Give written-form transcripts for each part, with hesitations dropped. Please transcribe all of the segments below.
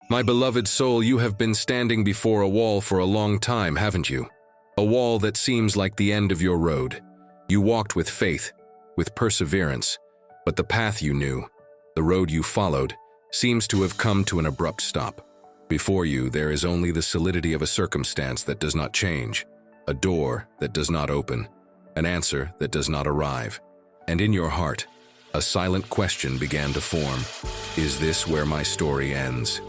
My beloved soul, you have been standing before a wall for a long time, haven't you? A wall that seems like the end of your road. You walked with faith, with perseverance, but the path you knew, the road you followed, seems to have come to an abrupt stop. Before you, there is only the solidity of a circumstance that does not change, a door that does not open, an answer that does not arrive. And in your heart, a silent question began to form. Is this where my story ends?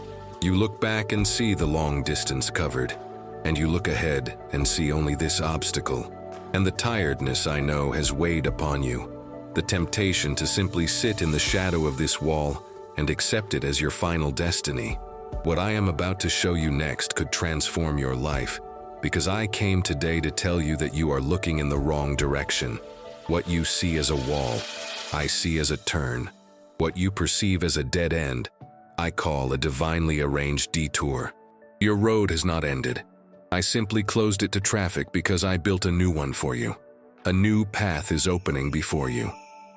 You look back and see the long distance covered, and you look ahead and see only this obstacle. And the tiredness, I know, has weighed upon you. The temptation to simply sit in the shadow of this wall and accept it as your final destiny. What I am about to show you next could transform your life, because I came today to tell you that you are looking in the wrong direction. What you see as a wall, I see as a turn. What you perceive as a dead end, I call a divinely arranged detour. Your road has not ended. I simply closed it to traffic because I built a new one for you. A new path is opening before you.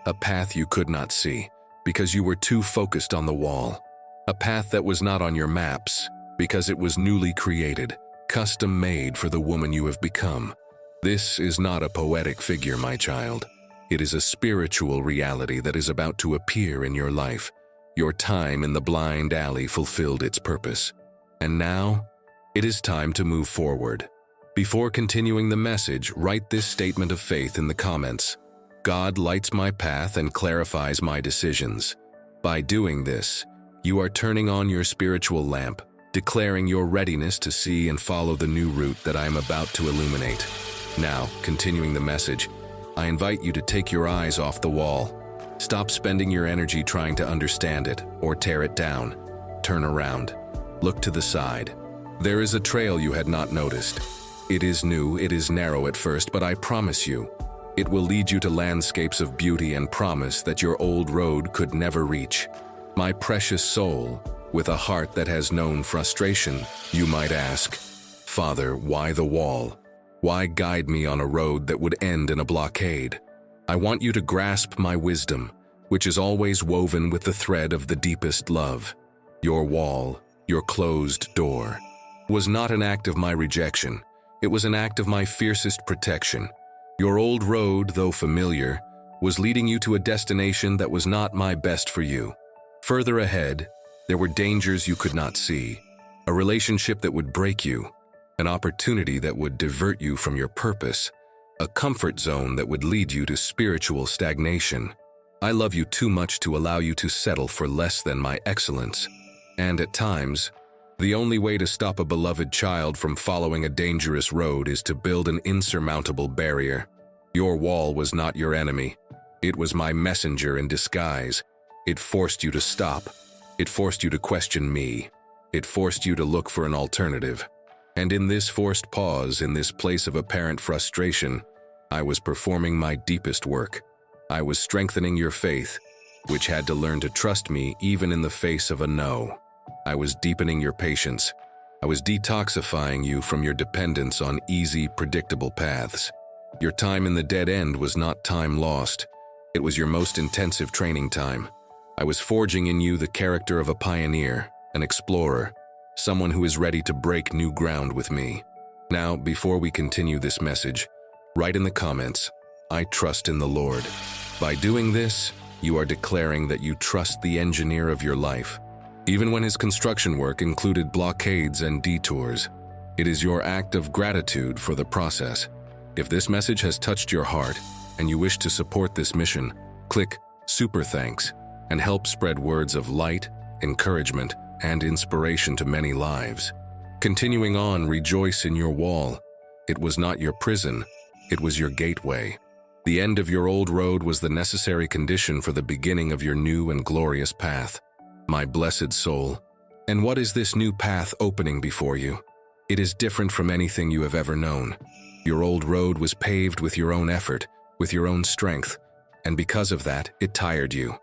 A path you could not see because you were too focused on the wall. A path that was not on your maps because it was newly created, custom made for the woman you have become. This is not a poetic figure, my child. It is a spiritual reality that is about to appear in your life. Your time in the blind alley fulfilled its purpose. And now, it is time to move forward. Before continuing the message, write this statement of faith in the comments. God lights my path and clarifies my decisions. By doing this, you are turning on your spiritual lamp, declaring your readiness to see and follow the new route that I am about to illuminate. Now, continuing the message, I invite you to take your eyes off the wall. Stop spending your energy trying to understand it or tear it down. Turn around. Look to the side. There is a trail you had not noticed. It is new, it is narrow at first, but I promise you, it will lead you to landscapes of beauty and promise that your old road could never reach. My precious soul, with a heart that has known frustration, you might ask, Father, why the wall? Why guide me on a road that would end in a blockade? I want you to grasp my wisdom, which is always woven with the thread of the deepest love. Your wall, your closed door, was not an act of my rejection. It was an act of my fiercest protection. Your old road, though familiar, was leading you to a destination that was not my best for you. Further ahead, there were dangers you could not see, a relationship that would break you, an opportunity that would divert you from your purpose, a comfort zone that would lead you to spiritual stagnation. I love you too much to allow you to settle for less than my excellence. And at times, the only way to stop a beloved child from following a dangerous road is to build an insurmountable barrier. Your wall was not your enemy. It was my messenger in disguise. It forced you to stop. It forced you to question me. It forced you to look for an alternative. And in this forced pause, in this place of apparent frustration, I was performing my deepest work. I was strengthening your faith, which had to learn to trust me even in the face of a no. I was deepening your patience. I was detoxifying you from your dependence on easy, predictable paths. Your time in the dead end was not time lost. It was your most intensive training time. I was forging in you the character of a pioneer, an explorer, someone who is ready to break new ground with me. Now, before we continue this message, write in the comments, I trust in the Lord. By doing this, you are declaring that you trust the engineer of your life, even when his construction work included blockades and detours. It is your act of gratitude for the process. If this message has touched your heart and you wish to support this mission, click Super Thanks and help spread words of light, encouragement, and inspiration to many lives. Continuing on, rejoice in your wall. It was not your prison, it was your gateway. The end of your old road was the necessary condition for the beginning of your new and glorious path. My blessed soul. And what is this new path opening before you? It is different from anything you have ever known. Your old road was paved with your own effort, with your own strength, and because of that, it tired you.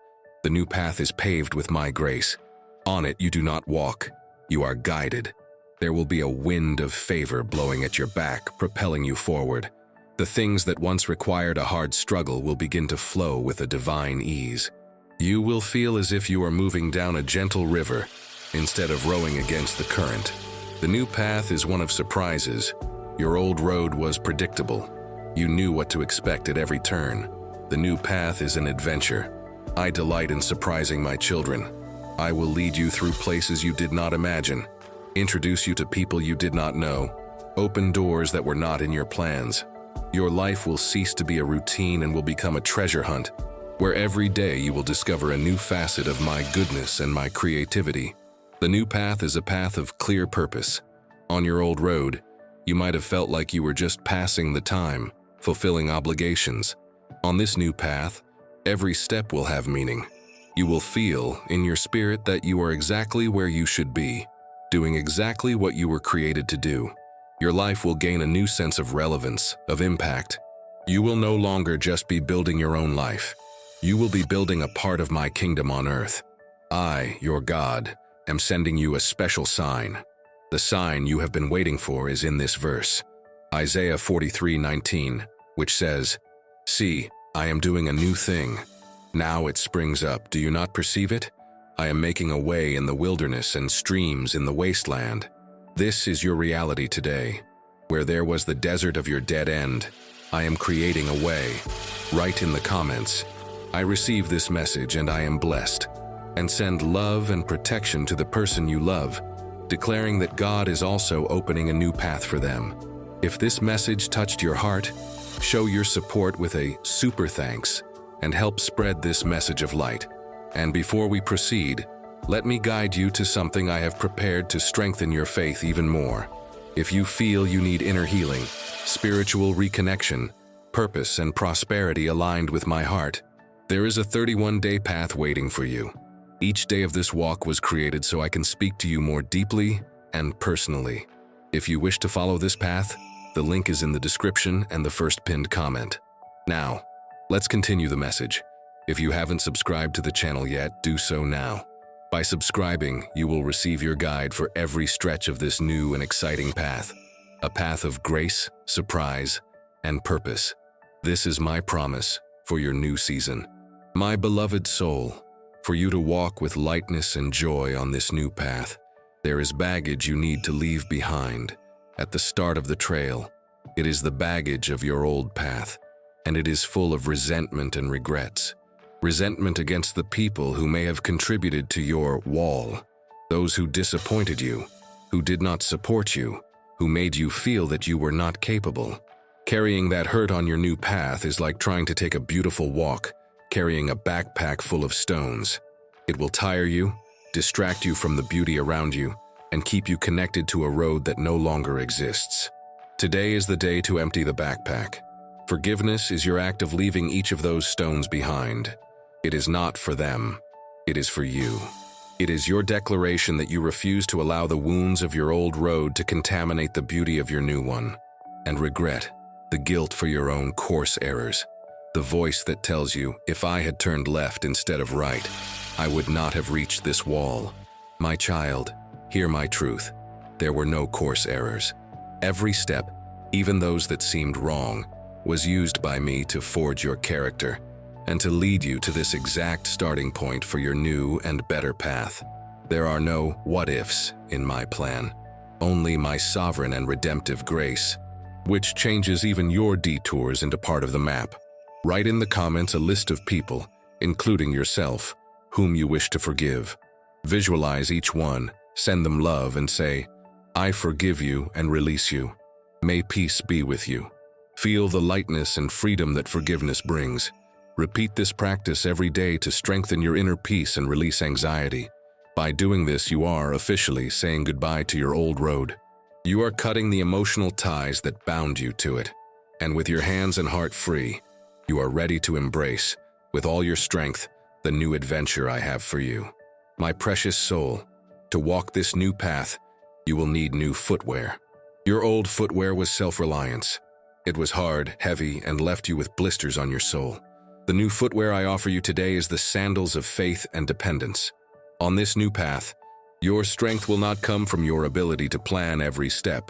The new path is paved with my grace. On it you do not walk, you are guided. There will be a wind of favor blowing at your back, propelling you forward. The things that once required a hard struggle will begin to flow with a divine ease. You will feel as if you are moving down a gentle river, instead of rowing against the current. The new path is one of surprises. Your old road was predictable. You knew what to expect at every turn. The new path is an adventure. I delight in surprising my children. I will lead you through places you did not imagine, introduce you to people you did not know, open doors that were not in your plans. Your life will cease to be a routine and will become a treasure hunt, where every day you will discover a new facet of my goodness and my creativity. The new path is a path of clear purpose. On your old road, you might have felt like you were just passing the time, fulfilling obligations. On this new path, every step will have meaning. You will feel in your spirit that you are exactly where you should be, doing exactly what you were created to do. Your life will gain a new sense of relevance, of impact. You will no longer just be building your own life. You will be building a part of my kingdom on earth. I, your God, am sending you a special sign. The sign you have been waiting for is in this verse, Isaiah 43:19, which says, "See, I am doing a new thing. Now it springs up. Do you not perceive it? I am making a way in the wilderness and streams in the wasteland." This is your reality today. Where there was the desert of your dead end, I am creating a way. Write in the comments, "I receive this message and I am blessed," and send love and protection to the person you love, declaring that God is also opening a new path for them. If this message touched your heart, show your support with a super thanks and help spread this message of light. And before we proceed, let me guide you to something I have prepared to strengthen your faith even more. If you feel you need inner healing, spiritual reconnection, purpose, and prosperity aligned with my heart, there is a 31-day path waiting for you. Each day of this walk was created so I can speak to you more deeply and personally. If you wish to follow this path, the link is in the description and the first pinned comment. Now, let's continue the message. If you haven't subscribed to the channel yet, do so now. By subscribing, you will receive your guide for every stretch of this new and exciting path, a path of grace, surprise, and purpose. This is my promise for your new season. My beloved soul, for you to walk with lightness and joy on this new path, there is baggage you need to leave behind. At the start of the trail, it is the baggage of your old path, and it is full of resentment and regrets. Resentment against the people who may have contributed to your wall, those who disappointed you, who did not support you, who made you feel that you were not capable. Carrying that hurt on your new path is like trying to take a beautiful walk, carrying a backpack full of stones. It will tire you, distract you from the beauty around you, and keep you connected to a road that no longer exists. Today is the day to empty the backpack. Forgiveness is your act of leaving each of those stones behind. It is not for them. It is for you. It is your declaration that you refuse to allow the wounds of your old road to contaminate the beauty of your new one. And regret, the guilt for your own course errors. The voice that tells you, if I had turned left instead of right, I would not have reached this wall. My child, hear my truth. There were no course errors. Every step, even those that seemed wrong, was used by me to forge your character and to lead you to this exact starting point for your new and better path. There are no what-ifs in my plan, only my sovereign and redemptive grace, which changes even your detours into part of the map. Write in the comments a list of people, including yourself, whom you wish to forgive. Visualize each one, send them love, and say, I forgive you and release you. May peace be with you. Feel the lightness and freedom that forgiveness brings. Repeat this practice every day to strengthen your inner peace and release anxiety. By doing this, you are officially saying goodbye to your old road. You are cutting the emotional ties that bound you to it. And with your hands and heart free, you are ready to embrace, with all your strength, the new adventure I have for you. My precious soul, to walk this new path, you will need new footwear. Your old footwear was self-reliance. It was hard, heavy, and left you with blisters on your sole. The new footwear I offer you today is the sandals of faith and dependence. On this new path, your strength will not come from your ability to plan every step,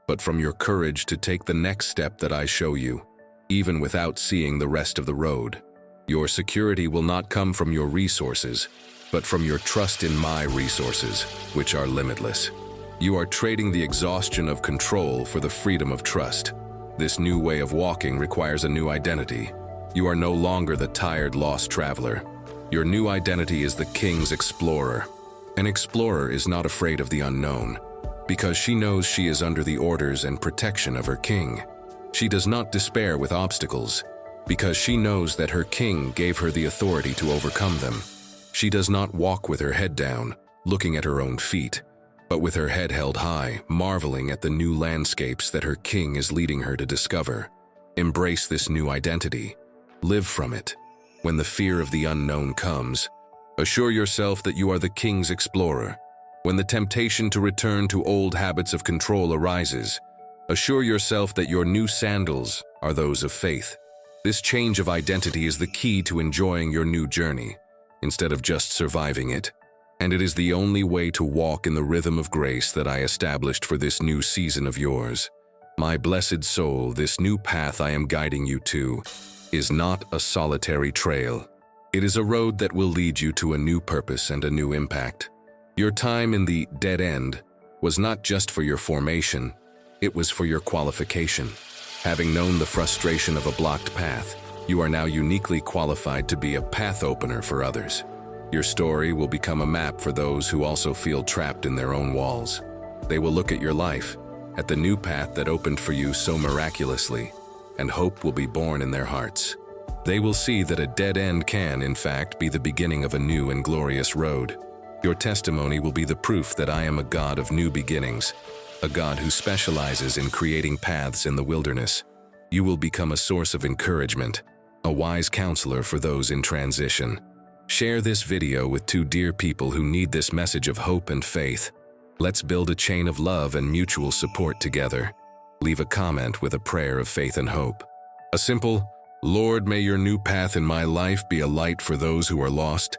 but from your courage to take the next step that I show you, even without seeing the rest of the road. Your security will not come from your resources, but from your trust in my resources, which are limitless. You are trading the exhaustion of control for the freedom of trust. This new way of walking requires a new identity. You are no longer the tired, lost traveler. Your new identity is the king's explorer. An explorer is not afraid of the unknown, because she knows she is under the orders and protection of her king. She does not despair with obstacles, because she knows that her king gave her the authority to overcome them. She does not walk with her head down, looking at her own feet, but with her head held high, marveling at the new landscapes that her king is leading her to discover. Embrace this new identity. Live from it. When the fear of the unknown comes, assure yourself that you are the king's explorer. When the temptation to return to old habits of control arises, assure yourself that your new sandals are those of faith. This change of identity is the key to enjoying your new journey, instead of just surviving it. And it is the only way to walk in the rhythm of grace that I established for this new season of yours. My blessed soul, this new path I am guiding you to is not a solitary trail. It is a road that will lead you to a new purpose and a new impact. Your time in the dead end was not just for your formation, it was for your qualification. Having known the frustration of a blocked path, you are now uniquely qualified to be a path opener for others. Your story will become a map for those who also feel trapped in their own walls. They will look at your life, at the new path that opened for you so miraculously, and hope will be born in their hearts. They will see that a dead end can, in fact, be the beginning of a new and glorious road. Your testimony will be the proof that I am a God of new beginnings, a God who specializes in creating paths in the wilderness. You will become a source of encouragement, a wise counselor for those in transition. Share this video with two dear people who need this message of hope and faith. Let's build a chain of love and mutual support together. Leave a comment with a prayer of faith and hope. A simple, "Lord, may your new path in my life be a light for those who are lost,"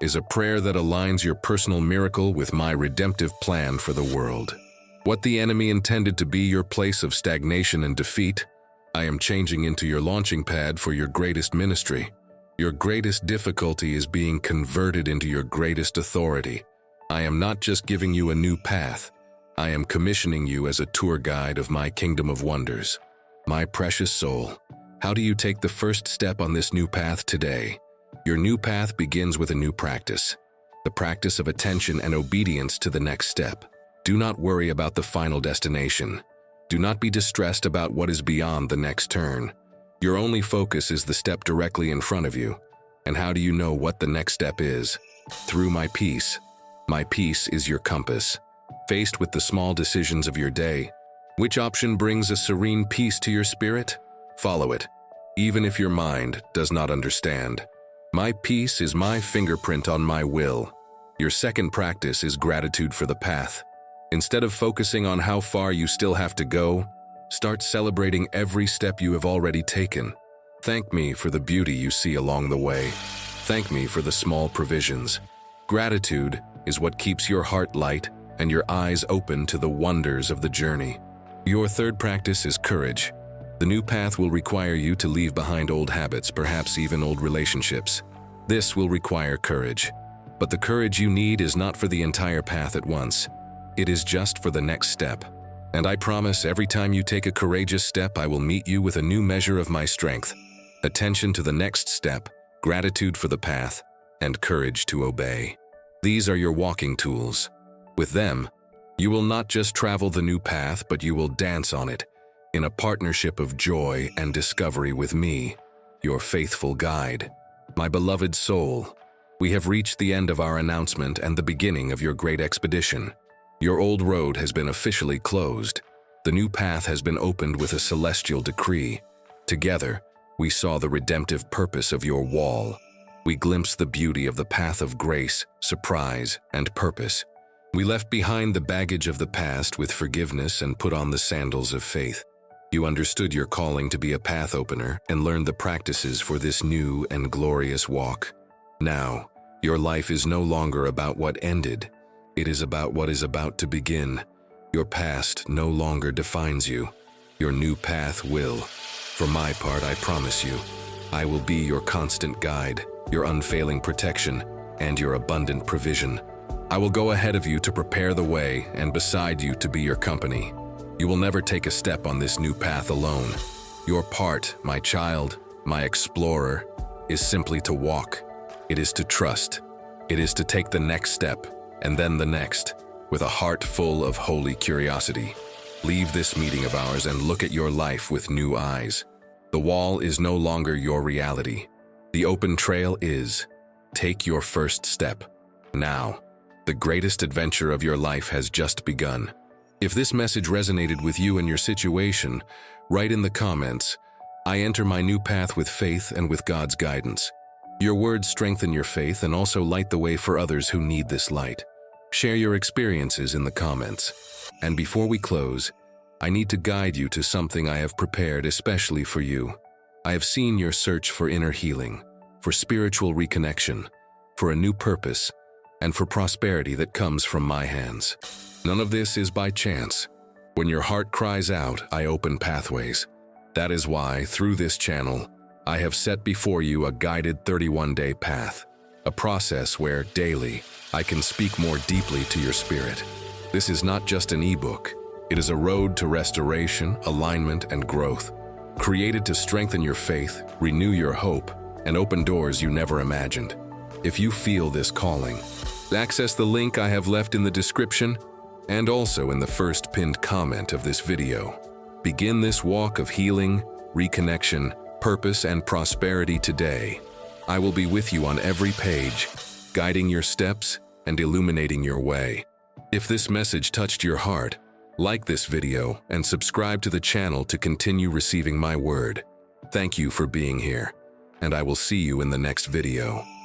is a prayer that aligns your personal miracle with my redemptive plan for the world. What the enemy intended to be your place of stagnation and defeat, I am changing into your launching pad for your greatest ministry. Your greatest difficulty is being converted into your greatest authority. I am not just giving you a new path. I am commissioning you as a tour guide of my kingdom of wonders. My precious soul, how do you take the first step on this new path today? Your new path begins with a new practice, the practice of attention and obedience to the next step. Do not worry about the final destination. Do not be distressed about what is beyond the next turn. Your only focus is the step directly in front of you. And how do you know what the next step is? Through my peace. My peace is your compass. Faced with the small decisions of your day, which option brings a serene peace to your spirit? Follow it, even if your mind does not understand. My peace is my fingerprint on my will. Your second practice is gratitude for the path. Instead of focusing on how far you still have to go, start celebrating every step you have already taken. Thank me for the beauty you see along the way. Thank me for the small provisions. Gratitude is what keeps your heart light and your eyes open to the wonders of the journey. Your third practice is courage. The new path will require you to leave behind old habits, perhaps even old relationships. This will require courage. But the courage you need is not for the entire path at once. It is just for the next step. And I promise every time you take a courageous step, I will meet you with a new measure of my strength. Attention to the next step, gratitude for the path, and courage to obey. These are your walking tools. With them, you will not just travel the new path, but you will dance on it, in a partnership of joy and discovery with me, your faithful guide. My beloved soul, we have reached the end of our announcement and the beginning of your great expedition. Your old road has been officially closed. The new path has been opened with a celestial decree. Together, we saw the redemptive purpose of your wall. We glimpsed the beauty of the path of grace, surprise, and purpose. We left behind the baggage of the past with forgiveness and put on the sandals of faith. You understood your calling to be a path opener and learned the practices for this new and glorious walk. Now, your life is no longer about what ended. It is about what is about to begin. Your past no longer defines you. Your new path will. For my part, I promise you, I will be your constant guide, your unfailing protection, and your abundant provision. I will go ahead of you to prepare the way and beside you to be your company. You will never take a step on this new path alone. Your part, my child, my explorer, is simply to walk. It is to trust. It is to take the next step, and then the next, with a heart full of holy curiosity. Leave this meeting of ours and look at your life with new eyes. The wall is no longer your reality. The open trail is. Take your first step. Now. The greatest adventure of your life has just begun. If this message resonated with you and your situation, write in the comments, "I enter my new path with faith and with God's guidance." Your words strengthen your faith and also light the way for others who need this light. Share your experiences in the comments. And before we close, I need to guide you to something I have prepared especially for you. I have seen your search for inner healing, for spiritual reconnection, for a new purpose, and for prosperity that comes from my hands. None of this is by chance. When your heart cries out, I open pathways. That is why, through this channel, I have set before you a guided 31-day path, a process where, daily, I can speak more deeply to your spirit. This is not just an ebook. It is a road to restoration, alignment, and growth, created to strengthen your faith, renew your hope, and open doors you never imagined. If you feel this calling, access the link I have left in the description and also in the first pinned comment of this video. Begin this walk of healing, reconnection, purpose, and prosperity today. I will be with you on every page, guiding your steps and illuminating your way. If this message touched your heart, like this video and subscribe to the channel to continue receiving my word. Thank you for being here, and I will see you in the next video.